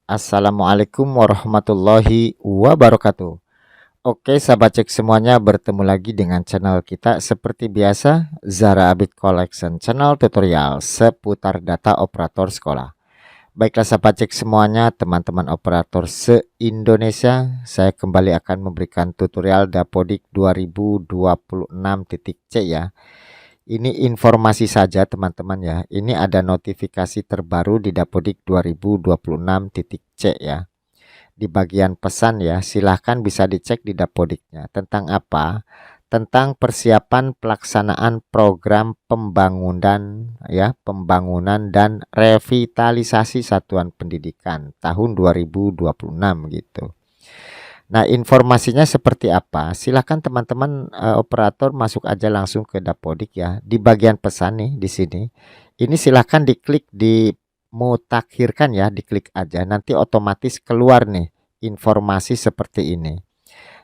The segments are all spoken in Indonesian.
Assalamualaikum warahmatullahi wabarakatuh. Oke, sahabat cek semuanya, bertemu lagi dengan channel kita seperti biasa, Zara Abid Collection, channel tutorial seputar data operator sekolah. Baiklah sahabat cek semuanya, teman-teman operator se-Indonesia, saya kembali akan memberikan tutorial Dapodik 2026.c ya. Ini informasi saja teman-teman ya. Ini ada notifikasi terbaru di Dapodik 2026.c ya. Di bagian pesan ya, silahkan bisa dicek di Dapodiknya. Tentang apa? Tentang persiapan pelaksanaan program pembangunan ya, pembangunan dan revitalisasi satuan pendidikan tahun 2026 gitu. Nah, informasinya seperti apa? Silahkan teman-teman operator masuk aja langsung ke Dapodik ya. Di bagian pesan nih di sini. Ini silahkan diklik di mutakhirkan ya, diklik aja. Nanti otomatis keluar nih informasi seperti ini.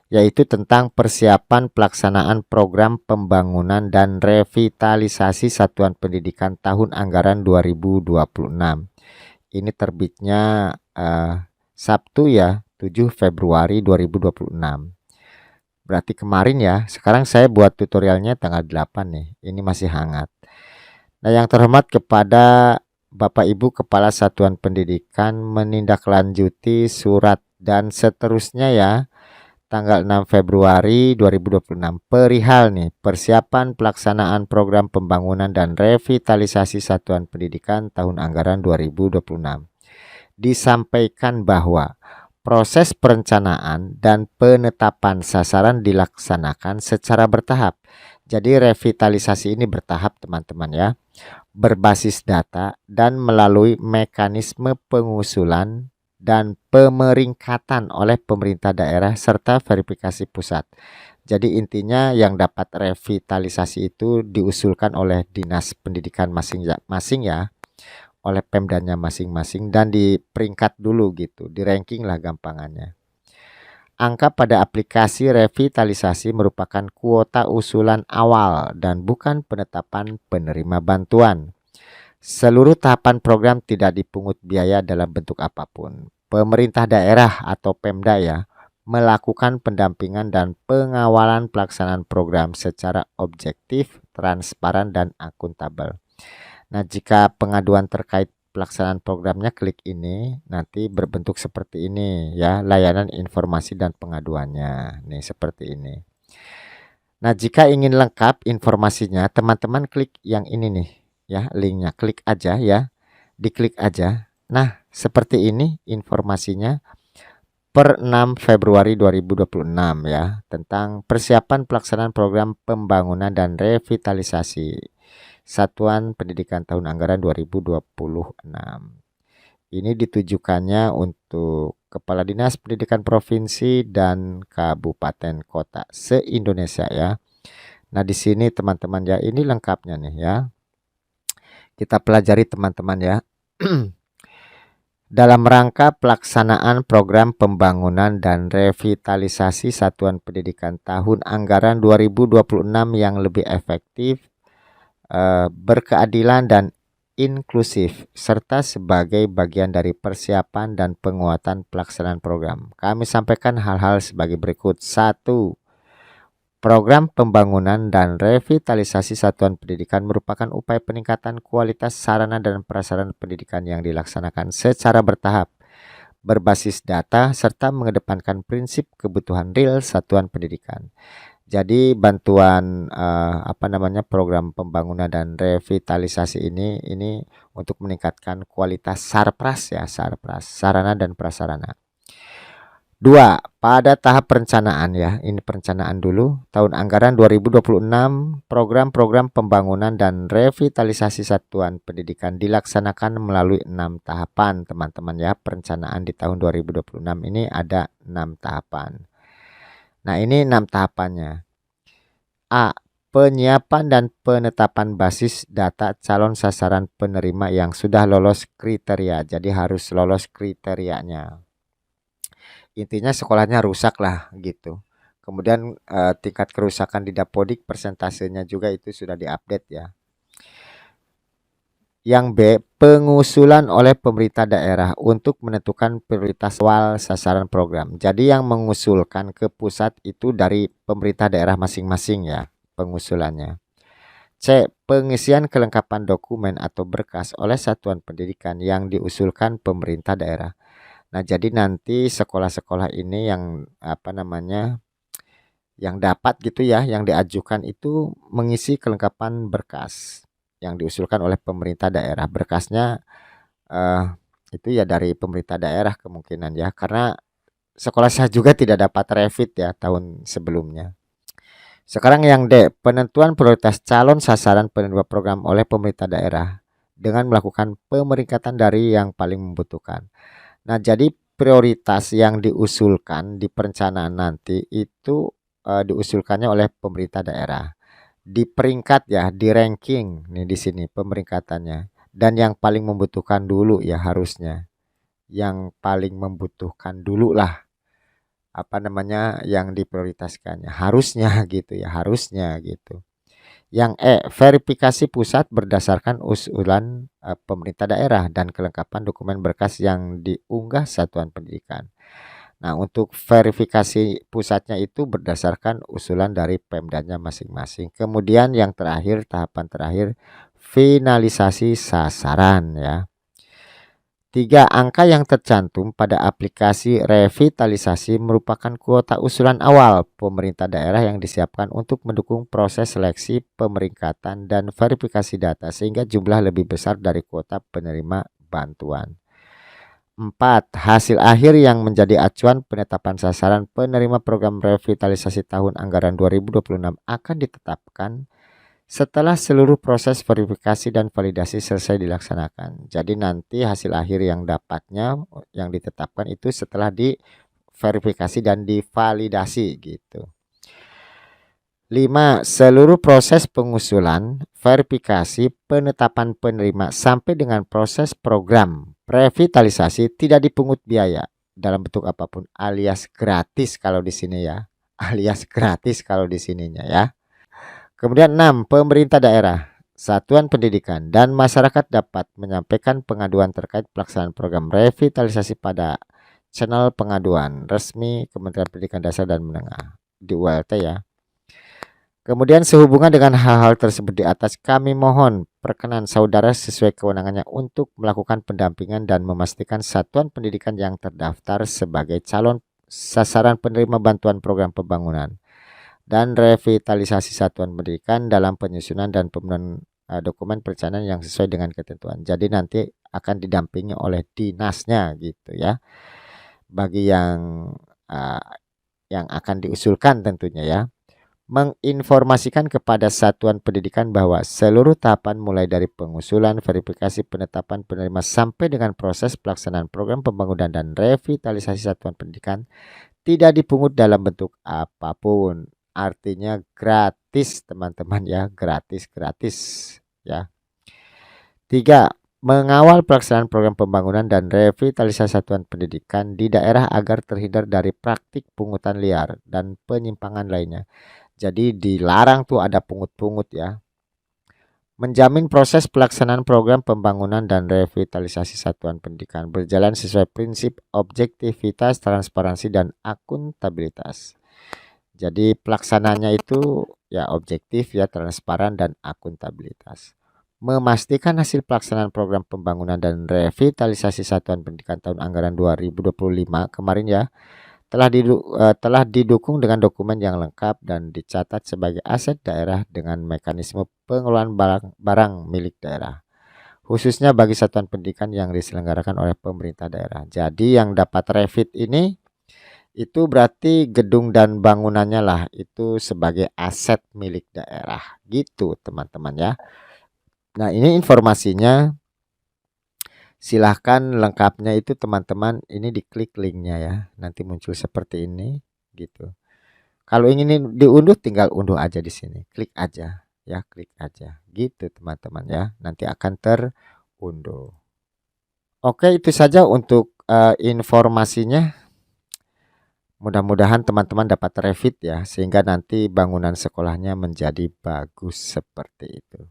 Yaitu tentang persiapan pelaksanaan program pembangunan dan revitalisasi satuan pendidikan tahun anggaran 2026. Ini terbitnya Sabtu ya, 7 Februari 2026. Berarti kemarin ya. Sekarang saya buat tutorialnya tanggal 8 nih. Ini masih hangat. Nah, yang terhormat kepada Bapak Ibu Kepala Satuan Pendidikan menindaklanjuti surat dan seterusnya ya, tanggal 6 Februari 2026 perihal nih persiapan pelaksanaan program pembangunan dan revitalisasi satuan pendidikan tahun anggaran 2026. Disampaikan bahwa proses perencanaan dan penetapan sasaran dilaksanakan secara bertahap. Jadi revitalisasi ini bertahap teman-teman ya, berbasis data dan melalui mekanisme pengusulan dan pemeringkatan oleh pemerintah daerah serta verifikasi pusat. Jadi intinya yang dapat revitalisasi itu diusulkan oleh dinas pendidikan masing-masing ya, oleh pemdanya masing-masing dan di peringkat dulu gitu, di ranking lah gampangannya. Angka pada aplikasi revitalisasi merupakan kuota usulan awal dan bukan penetapan penerima bantuan. Seluruh tahapan program tidak dipungut biaya dalam bentuk apapun. Pemerintah daerah atau Pemda ya melakukan pendampingan dan pengawalan pelaksanaan program secara objektif, transparan, dan akuntabel. Nah, jika pengaduan terkait pelaksanaan programnya, klik ini, nanti berbentuk seperti ini ya, layanan informasi dan pengaduannya. Nih, seperti ini. Nah, jika ingin lengkap informasinya, teman-teman klik yang ini nih ya, linknya. Klik aja ya, diklik aja. Nah, seperti ini informasinya per 6 Februari 2026 ya, tentang persiapan pelaksanaan program pembangunan dan revitalisasi Satuan Pendidikan tahun anggaran 2026. Ini ditujukannya untuk Kepala Dinas Pendidikan Provinsi dan Kabupaten Kota se-Indonesia ya. Nah, di sini teman-teman ya, ini lengkapnya nih ya. Kita pelajari teman-teman ya. Dalam rangka pelaksanaan program pembangunan dan revitalisasi satuan pendidikan tahun anggaran 2026 yang lebih efektif, berkeadilan dan inklusif, serta sebagai bagian dari persiapan dan penguatan pelaksanaan program. Kami sampaikan hal-hal sebagai berikut. 1. Program pembangunan dan revitalisasi satuan pendidikan merupakan upaya peningkatan kualitas sarana dan prasarana pendidikan yang dilaksanakan secara bertahap, berbasis data, serta mengedepankan prinsip kebutuhan real satuan pendidikan. Jadi bantuan program pembangunan dan revitalisasi ini untuk meningkatkan kualitas sarpras ya, sarpras, sarana dan prasarana. 2. Pada tahap perencanaan ya, ini perencanaan dulu, tahun anggaran 2026, program-program pembangunan dan revitalisasi satuan pendidikan dilaksanakan melalui 6 tahapan teman-teman ya. Perencanaan di tahun 2026 ini ada 6 tahapan. Nah, ini 6 tahapannya. A. Penyiapan dan penetapan basis data calon sasaran penerima yang sudah lolos kriteria. Jadi harus lolos kriterianya. Intinya sekolahnya rusak lah gitu. Kemudian tingkat kerusakan di Dapodik persentasenya juga itu sudah diupdate ya. Yang B, pengusulan oleh pemerintah daerah untuk menentukan prioritas awal sasaran program. Jadi yang mengusulkan ke pusat itu dari pemerintah daerah masing-masing ya, pengusulannya. C, pengisian kelengkapan dokumen atau berkas oleh satuan pendidikan yang diusulkan pemerintah daerah. Nah, jadi nanti sekolah-sekolah ini yang apa namanya, yang dapat gitu ya, yang diajukan itu mengisi kelengkapan berkas yang diusulkan oleh pemerintah daerah. Berkasnya eh, itu ya dari pemerintah daerah kemungkinan ya, karena sekolah saya juga tidak dapat revit ya tahun sebelumnya. Sekarang yang D, penentuan prioritas calon sasaran penerima program oleh pemerintah daerah dengan melakukan pemeringkatan dari yang paling membutuhkan. Nah, jadi prioritas yang diusulkan di perencanaan nanti itu diusulkannya oleh pemerintah daerah. Di peringkat ya, di ranking nih di sini pemeringkatannya. Dan yang paling membutuhkan dulu ya harusnya. Yang paling membutuhkan dulu lah apa namanya yang diprioritaskannya. Harusnya gitu ya, harusnya gitu. Yang E, verifikasi pusat berdasarkan usulan pemerintah daerah dan kelengkapan dokumen berkas yang diunggah satuan pendidikan. Nah, untuk verifikasi pusatnya itu berdasarkan usulan dari Pemdanya masing-masing. Kemudian yang terakhir, tahapan terakhir, finalisasi sasaran ya. 3. Angka yang tercantum pada aplikasi revitalisasi merupakan kuota usulan awal pemerintah daerah yang disiapkan untuk mendukung proses seleksi, pemeringkatan, dan verifikasi data sehingga jumlah lebih besar dari kuota penerima bantuan. 4. Hasil akhir yang menjadi acuan penetapan sasaran penerima program revitalisasi tahun anggaran 2026 akan ditetapkan setelah seluruh proses verifikasi dan validasi selesai dilaksanakan. Jadi nanti hasil akhir yang dapatnya yang ditetapkan itu setelah diverifikasi dan divalidasi gitu. 5. Seluruh proses pengusulan, verifikasi, penetapan penerima sampai dengan proses program revitalisasi tidak dipungut biaya dalam bentuk apapun alias gratis kalau di sini ya. Alias gratis kalau di sininya ya. Kemudian 6. Pemerintah daerah, satuan pendidikan, dan masyarakat dapat menyampaikan pengaduan terkait pelaksanaan program revitalisasi pada channel pengaduan resmi Kementerian Pendidikan Dasar dan Menengah di ULT ya. Kemudian sehubungan dengan hal-hal tersebut di atas, kami mohon perkenan saudara sesuai kewenangannya untuk melakukan pendampingan dan memastikan satuan pendidikan yang terdaftar sebagai calon sasaran penerima bantuan program pembangunan dan revitalisasi satuan pendidikan dalam penyusunan dan pemenuhan dokumen perencanaan yang sesuai dengan ketentuan. Jadi nanti akan didampingi oleh dinasnya gitu ya. Bagi uh, yang akan diusulkan tentunya ya. Menginformasikan kepada satuan pendidikan bahwa seluruh tahapan mulai dari pengusulan, verifikasi, penetapan penerima sampai dengan proses pelaksanaan program pembangunan dan revitalisasi satuan pendidikan tidak dipungut dalam bentuk apapun. Artinya gratis teman-teman ya, gratis ya. 3. Mengawal pelaksanaan program pembangunan dan revitalisasi satuan pendidikan di daerah agar terhindar dari praktik pungutan liar dan penyimpangan lainnya. Jadi dilarang tuh ada pungut-pungut ya. Menjamin proses pelaksanaan program pembangunan dan revitalisasi satuan pendidikan berjalan sesuai prinsip objektivitas, transparansi, dan akuntabilitas. Jadi pelaksananya itu ya objektif ya, transparan dan akuntabilitas. Memastikan hasil pelaksanaan program pembangunan dan revitalisasi satuan pendidikan tahun anggaran 2025 kemarin ya telah didukung dengan dokumen yang lengkap dan dicatat sebagai aset daerah dengan mekanisme pengelolaan barang milik daerah. Khususnya bagi satuan pendidikan yang diselenggarakan oleh pemerintah daerah. Jadi yang dapat revit ini itu berarti gedung dan bangunannya lah itu sebagai aset milik daerah gitu teman-teman ya. Nah ini informasinya, silahkan lengkapnya itu teman-teman ini diklik linknya ya, nanti muncul seperti ini gitu. Kalau ingin diunduh tinggal unduh aja di sini, klik aja ya, klik aja gitu teman-teman ya, nanti akan terunduh. Oke itu saja untuk informasinya. Mudah-mudahan teman-teman dapat revit ya, sehingga nanti bangunan sekolahnya menjadi bagus seperti itu.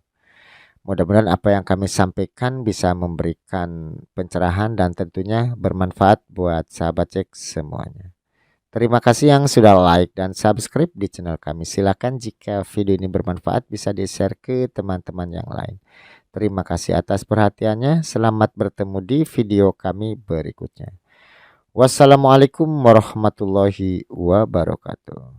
Mudah-mudahan apa yang kami sampaikan bisa memberikan pencerahan dan tentunya bermanfaat buat sahabat cek semuanya. Terima kasih yang sudah like dan subscribe di channel kami. Silakan jika video ini bermanfaat bisa di-share ke teman-teman yang lain. Terima kasih atas perhatiannya. Selamat bertemu di video kami berikutnya. Wassalamualaikum warahmatullahi wabarakatuh.